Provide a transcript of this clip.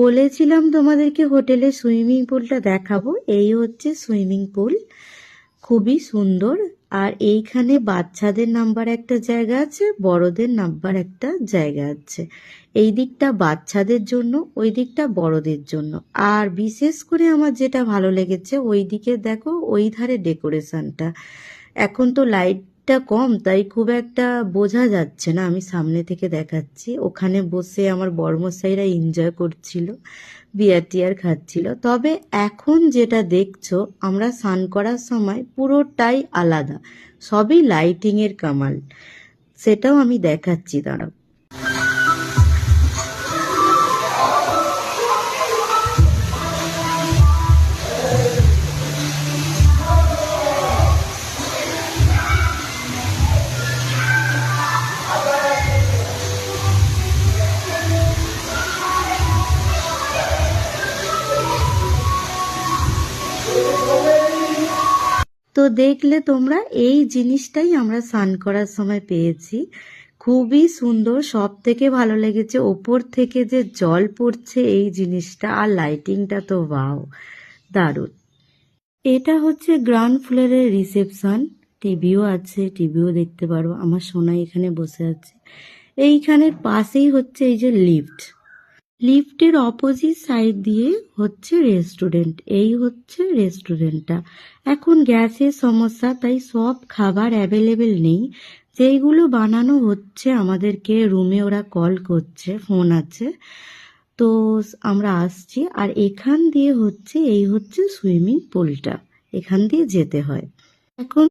বলেছিলাম তোমাদেরকে হোটেলে সুইমিং পুলটা দেখাবো। এই হচ্ছে সুইমিং পুল, খুবই সুন্দর। আর এইখানে বাচ্চাদের নামবার একটা জায়গা আছে, বড়দের নামবার একটা জায়গা আছে। এই দিকটা বাচ্চাদের জন্য, ওই দিকটা বড়দের জন্য। আর বিশেষ করে আমার যেটা ভালো লেগেছে, ওই দিকে দেখো ওই ধারে ডেকোরেশনটা। এখন তো লাইটটা কম, তাই খুব একটা বোঝা যাচ্ছে না, আমি সামনে থেকে দেখাচ্ছি। ওখানে বসে আমার বড়মশাইরা এনজয় করছিল, বিয়ার টিয়ার খাচ্ছিল। তবে এখন যেটা দেখছো, আমরা স্নান করার সময় পুরোটাই আলাদা, সবই লাইটিং এর কামাল। সেটাও আমি দেখাচ্ছি, দাঁড়াও। তো দেখলে তোমরা, এই জিনিসটাই আমরা স্নান করার সময় পেয়েছি। খুবই সুন্দর, সব থেকে ভালো লেগেছে ওপর থেকে যে জল পড়ছে এই জিনিসটা, আর লাইটিংটা তো ওয়াও, দারুণ। এটা হচ্ছে গ্রাউন্ড ফ্লোরের রিসেপশন। টিভিও আছে, টিভিও দেখতে পারো। আমার সোনা এখানে বসে আছে। এইখানের পাশেই হচ্ছে এই যে লিফট, লিফটের অপোজিট সাইড দিয়ে হচ্ছে রেস্টুরেন্ট। এই হচ্ছে রেস্টুরেন্টটা। এখন গ্যাসের সমস্যা, তাই সব খাবার অ্যাভেলেবেল নেই। যেইগুলো বানানো হচ্ছে আমাদেরকে রুমে ওরা কল করছে, ফোন আছে। তো আমরা আসছি। আর এখান দিয়ে হচ্ছে, এই হচ্ছে সুইমিং পুলটা, এখান দিয়ে যেতে হয়। এখন